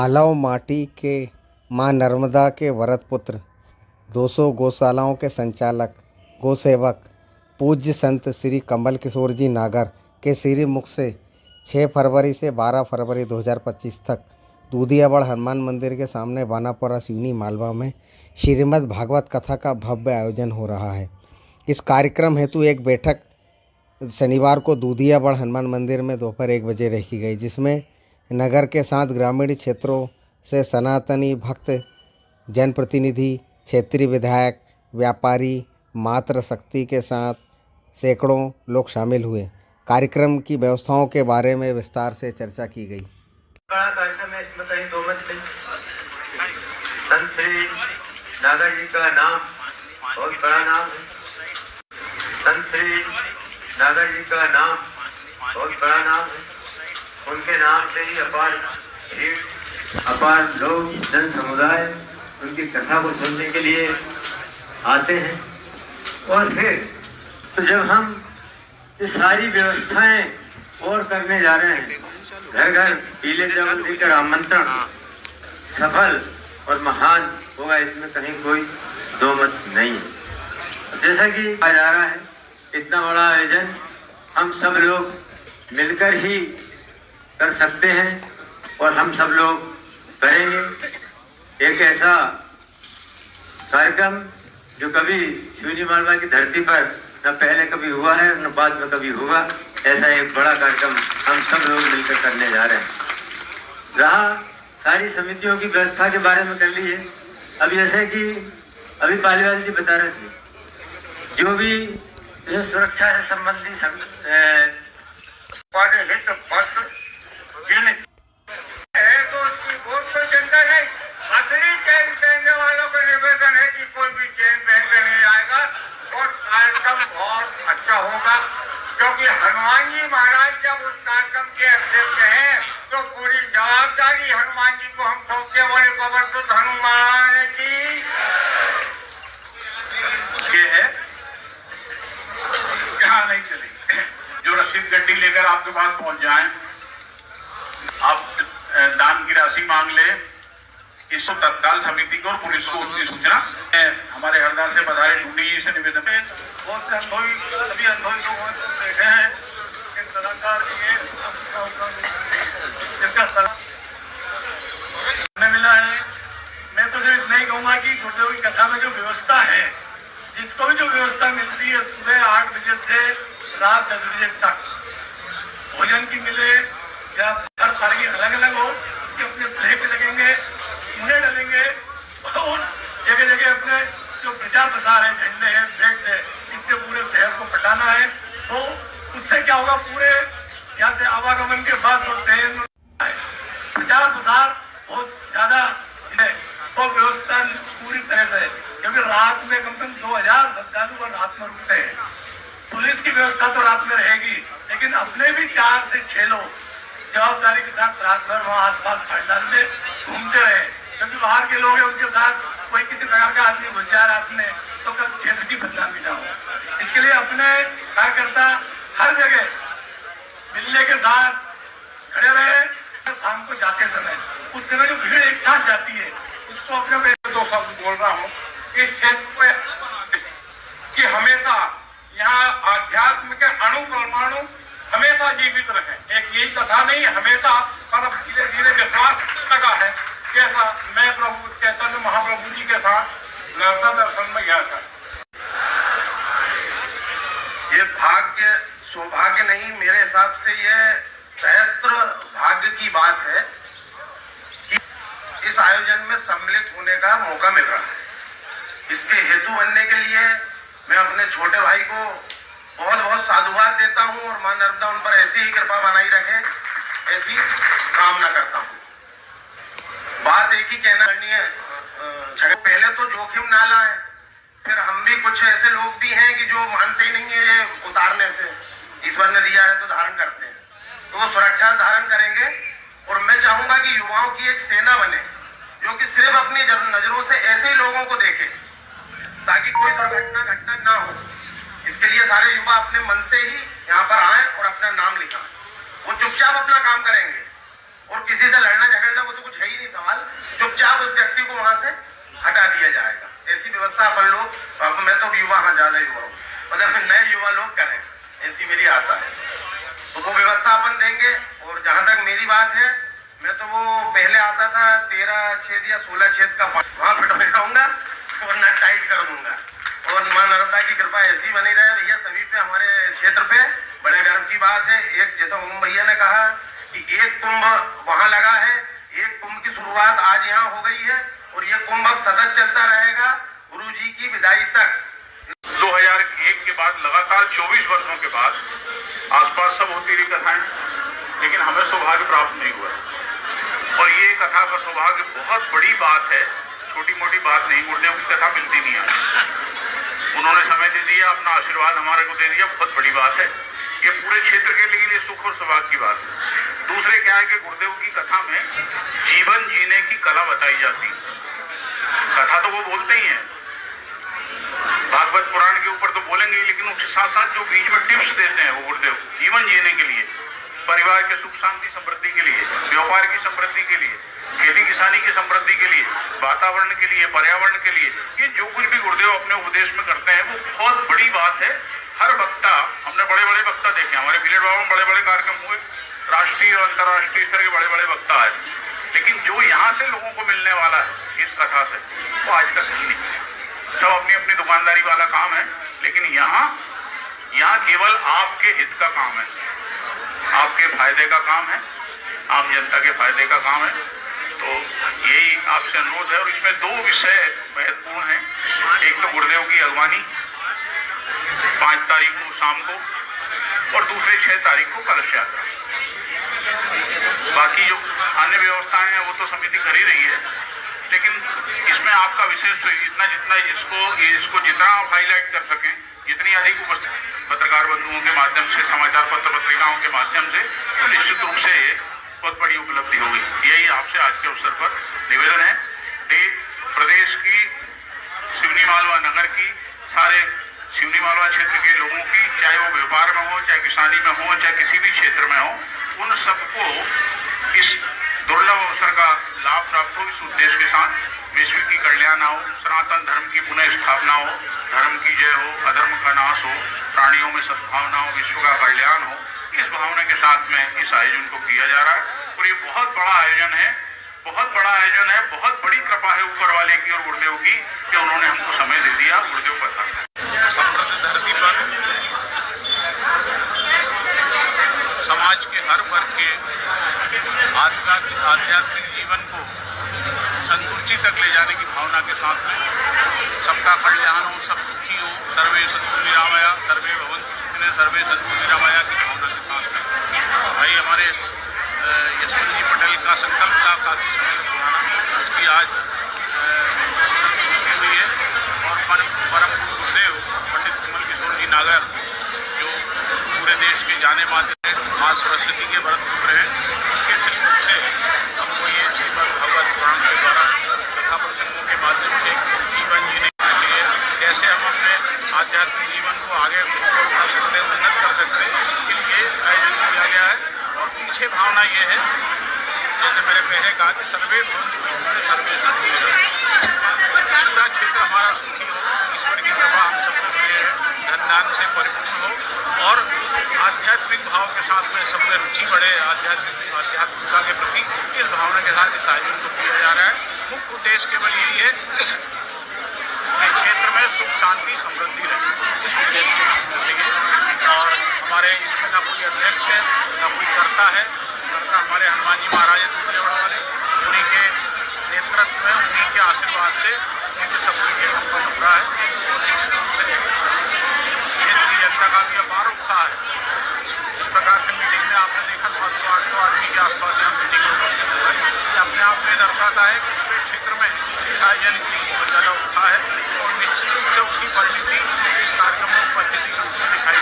आलव माटी के मां नर्मदा के वरद पुत्र, 200 गौशालाओं के संचालक, गौसेवक, पूज्य संत श्री कमल किशोर जी नागर के श्री मुख से 6 फरवरी से 12 फरवरी 2025 तक दूधियाबड़ हनुमान मंदिर के सामने बानापुरा सिवनी मालवा में श्रीमद् भागवत कथा का भव्य आयोजन हो रहा है। इस कार्यक्रम हेतु एक बैठक शनिवार को दूधियाबड़ हनुमान मंदिर में दोपहर 1 बजे रखी गई, जिसमें नगर के 7 ग्रामीण क्षेत्रों से सनातनी भक्त, जनप्रतिनिधि, क्षेत्रीय विधायक, व्यापारी, मातृशक्ति के साथ सैकड़ों लोग शामिल हुए। कार्यक्रम की व्यवस्थाओं के बारे में विस्तार से चर्चा की गई। बड़ा कार्यक्रम है, इसमें कहीं दो मत नहीं। संत श्री नागर जी का नाम बहुत बड़ा नाम है। संत श्री नागर जी का नाम बहुत बड़ा नाम है। उनके नाम से ही अपार भीड़, अपार लोग, जन समुदाय उनकी कथा को सुनने के लिए आते हैं। और फिर तो जब हम ये सारी व्यवस्थाएं और करने जा रहे हैं, घर घर पीले चावल देकर आमंत्रण सफल और महान होगा, इसमें कहीं कोई दो मत नहीं है। जैसा कि कहा जा रहा है, इतना बड़ा आयोजन हम सब लोग मिलकर ही कर सकते हैं और हम सब लोग करेंगे। एक ऐसा कार्यक्रम जो कभी सिवनी मालवा की धरती पर न पहले कभी हुआ है न बाद में कभी होगा, ऐसा एक बड़ा कार्यक्रम हम सब लोग मिलकर करने जा रहे हैं। रहा सारी समितियों की व्यवस्था के बारे में कर ली है। अब जैसे कि अभी पालीवाल जी बता रहे थे, जो भी सुरक्षा से संबंधी है तो उसकी वोट तो जनता नहीं, असली चेन पहनने वालों को निवेदन है कि कोई भी चेन पहन कर नहीं आएगा और कार्यक्रम बहुत अच्छा होगा। क्योंकि हनुमान जी महाराज जब उस कार्यक्रम के अध्यक्ष हैं तो पूरी जवाबदारी हनुमान जी को हम सौंपते। बोले पवन सुत हनुमान जी ये है, यहाँ नहीं चलेगी। जो रसीद गड्डी लेकर आपके पास पहुंच जाए, आप दान की राशि मांग ले, इसको तत्काल समिति को और पुलिस को उसकी सूचना हमारे हरदा से बधाई टूटी जी से निवेदन है। बहुत से अनुभवी सभी अनुभवी लोगों ने देखे हैं कि सलाहकार इसका सलाह मिला है। मैं तो सिर्फ इतना ही कहूँगा कि गुरुदेव की कथा में जो व्यवस्था है, जिसको भी जो व्यवस्था मिलती है सुबह 8 बजे से रात 10 बजे तक भोजन की मिले या हर साल की अलग अलग हो, उसके अपने फ्लैग लगेंगे, उन्हें डालेंगे और जगह जगह अपने जो प्रचार प्रसार है, झंडे हैं, फ्लैग है, इससे पूरे शहर को पटाना है। तो उससे क्या होगा, पूरे यहाँ से आवागमन के बस और ट्रेन प्रचार प्रसार बहुत ज्यादा है और व्यवस्था पूरी तरह से, क्योंकि रात में कम से कम 2000 श्रद्धालु रात में रुकते हैं। पुलिस की व्यवस्था तो रात में रहेगी, लेकिन अपने भी 4 से 6 लोग जवाबदारी के साथ रात भर वहाँ आसपास पंडाल में घूमते रहे। क्योंकि बाहर के लोग हैं, उनके साथ कोई किसी प्रकार का आदमी घुस जाए रात में तो कल क्षेत्र की बदनामी ना हो। इसके लिए अपने कार्यकर्ता हर जगह मिलने के साथ खड़े रहे। शाम को जाते समय उस समय जो भीड़ एक साथ जाती है, उसको अपने दो शब्द बोल रहा हूँ इस क्षेत्र में कि हमेशा यहाँ आध्यात्म के अणु परमाणु हमेशा जीवित रहे। एक यही कथा नहीं, हमेशा पर धीरे धीरे विश्वास लगा है। जैसा मैं प्रभु चैतन्य महाप्रभु जी के साथ नर्मदा दर्शन में गया था। ये भाग्य सौभाग्य नहीं, मेरे हिसाब से ये सहस्त्र भाग्य की बात है कि इस आयोजन में सम्मिलित होने का मौका मिल रहा है। इसके हेतु बनने के लिए मैं अपने छोटे भाई को बहुत बहुत साधुवाद देता हूं और मां नर्मदा उन पर ऐसी ही कृपा बनाई रखे, ऐसी कामना करता हूं। बात एक ही कहना करनी है, पहले तो जोखिम ना लाएं, फिर हम भी कुछ ऐसे लोग भी हैं कि जो मानते ही नहीं है ये उतारने से, ईश्वर ने दिया है तो धारण करते हैं, तो वो सुरक्षा धारण करेंगे। और मैं चाहूंगा कि युवाओं की एक सेना बने जो कि सिर्फ अपनी नजरों से ऐसे ही लोगों को देखे ताकि कोई दुर्घटना घटना ना हो। इसके लिए सारे युवा अपने मन से ही यहाँ पर आए और अपना नाम लिखाएं। वो चुपचाप अपना काम करेंगे और किसी से लड़ना झगड़ना वो तो कुछ है ही नहीं सवाल। चुपचाप उस व्यक्ति को वहां से हटा दिया जाएगा। ऐसी व्यवस्था अपन लोग, मैं तो युवा, हाँ ज्यादा युवा हूँ, मतलब नए युवा लोग करें, ऐसी मेरी आशा है। तो वो व्यवस्था अपन देंगे। और जहां तक मेरी बात है, मैं तो वो पहले आता था 13 छेद या 16 छेद का, वहां फिट हो जाऊंगा और नट टाइट कर दूंगा। और मां नर्मदा की कृपा ऐसी बनी रहे भैया सभी पे, हमारे क्षेत्र पे। बड़े गर्व की बात है। एक जैसा ओम भैया ने कहा कि एक कुंभ वहां लगा है, एक कुंभ की शुरुआत आज यहाँ हो गई है और ये कुंभ अब सतत चलता रहेगा गुरु जी की विदाई तक। 2001 के बाद लगातार 24 वर्षों के बाद आसपास सब होती रही कथाएं, लेकिन हमें सौभाग्य प्राप्त नहीं हुआ। और ये कथा का सौभाग्य बहुत बड़ी बात है, छोटी मोटी बात नहीं। गुरुदेव की कथा मिलती नहीं है, उन्होंने समय दे दिया, अपना आशीर्वाद हमारे को दे दिया, बहुत बड़ी बात है। ये पूरे क्षेत्र के लिए सुख और सौभाग्य की बात है। दूसरे क्या है कि गुरुदेव की कथा में जीवन जीने की कला बताई जाती है। कथा तो वो बोलते ही हैं, भागवत पुराण के ऊपर तो बोलेंगे, लेकिन उसके साथ साथ जो बीच में टिप्स देते हैं वो गुरुदेव जीवन जीने के लिए, परिवार के सुख शांति समृद्धि के लिए, व्यापार की समृद्धि के लिए, खेती किसानी की समृद्धि के लिए, वातावरण के लिए, पर्यावरण के लिए, ये जो कुछ भी गुरुदेव अपने उपदेश में करते हैं वो बहुत बड़ी बात है। हर वक्ता, हमने बड़े बड़े वक्ता देखे, हमारे बिलेट बाबा में बड़े बड़े कार्यक्रम हुए, राष्ट्रीय और अंतर्राष्ट्रीय स्तर के बड़े बड़े वक्ता आए, लेकिन जो यहाँ से लोगों को मिलने वाला है इस कथा से, वो आज तक कहीं नहीं। सब अपनी अपनी दुकानदारी वाला काम है, लेकिन यहाँ केवल आपके हित का काम है, आपके फायदे का काम है, आम जनता के फायदे का काम है। तो यही आपसे अनुरोध है। और इसमें 2 विषय महत्वपूर्ण हैं। एक तो गुरुदेव की अगवानी 5 तारीख को शाम को, और दूसरे 6 तारीख को कलश यात्रा। बाकी जो अन्य व्यवस्थाएं हैं वो तो समिति कर ही रही है, लेकिन इसमें आपका विशेष जितना इसको जितना आप हाईलाइट कर सकें, जितनी अधिक पत्रकार बंधुओं के माध्यम से, समाचार पत्र पत्रिकाओं के माध्यम से, तो निश्चित रूप से बहुत बड़ी उपलब्धि होगी। यही आपसे आज के अवसर पर निवेदन है। प्रदेश की, सिवनी मालवा नगर की, सारे सिवनी मालवा क्षेत्र के लोगों की, चाहे वो व्यापार में हो, चाहे किसानी में हो, चाहे किसी भी क्षेत्र में हो, उन सबको इस दुर्लभ अवसर का लाभ प्राप्त हो। इस उद्देश्य के साथ विश्व की कल्याण हो, सनातन धर्म की पुनः स्थापना हो, धर्म की जय हो, अधर्म का नाश हो, प्राणियों में सद्भावना हो, विश्व का कल्याण हो, इस भावना के साथ में इस आयोजन को किया जा रहा है। और ये बहुत बड़ा आयोजन है, बहुत बड़ा आयोजन है। बहुत बड़ी कृपा है ऊपर वाले की और गुरुदेव की कि उन्होंने हमको समय दे दिया। गुरुदेव कथा समृद्ध धरती पर समाज के हर वर्ग के आध्यात्मिक जीवन को संतुष्टि तक ले जाने की भावना के साथ में सबका कल्याण हो, सब सुखी हो, सर्वे सन्तु निरामया, सर्वे भवन्तु सुखिनः, सर्वे सन्तु निरामया की भावना के साथ में भाई हमारे यशवंत जी पटेल का संकल्प था काफ़ी समय पुराना, उसकी आज पूर्ति हुई है। और परम गुरुदेव पंडित कमल किशोर जी नागर, जो पूरे देश के जाने माने माँ सरस्वती के व्रत पुत्र हैं, उसके श्रीमुख से हमको ये श्रीमद् भागवत पुराण के द्वारा कथा प्रसंगों के माध्यम से जीवन जीने के लिए कैसे हम अपने आध्यात्मिक जीवन को आगे बढ़ा सकते हैं, उन्नत कर सकते हैं, इसके लिए आयोजन किया गया है। और पीछे भावना ये है, जैसे मेरे पहले कहा कि सर्वे भवन्तु सुखिनः, सर्वे सन्तु निरामया, पूरा क्षेत्र हमारा सुखी हो, ईश्वर की कृपा हम सबको मिले, धन दान से परिपूर्ण हो और आध्यात्मिक भाव के साथ में सबसे रुचि बढ़े आध्यात्मिकता के प्रति। इस भावना के साथ इस आयोजन को किया जा रहा है। मुख्य उद्देश्य केवल यही है कि क्षेत्र में सुख शांति समृद्धि रहे, इस उद्देश्य से। और हमारे इसमें ना कोई अध्यक्ष है, ना कोई कर्ता है। कर्ता हमारे हनुमान जी महाराज दूरदेवड़ा वाले, उन्हीं के नेतृत्व में, उन्हीं के आशीर्वाद से उनके सब कुछ संपन्न हो रहा है। और निश्चित रूप से क्षेत्र की जनता का भी अपार उत्साह है। इस प्रकार से मीटिंग में आपने देखा 700-800 आदमी के आसपास यहाँ मीटिंग में उपस्थित हुआ है। ये अपने आप में दर्शाता है कि पूरे क्षेत्र में इस आयोजन की बहुत ज़्यादा उत्साह है और निश्चित रूप से उसकी परिणति इस कार्यक्रम में उपस्थिति के रूप में दिखाई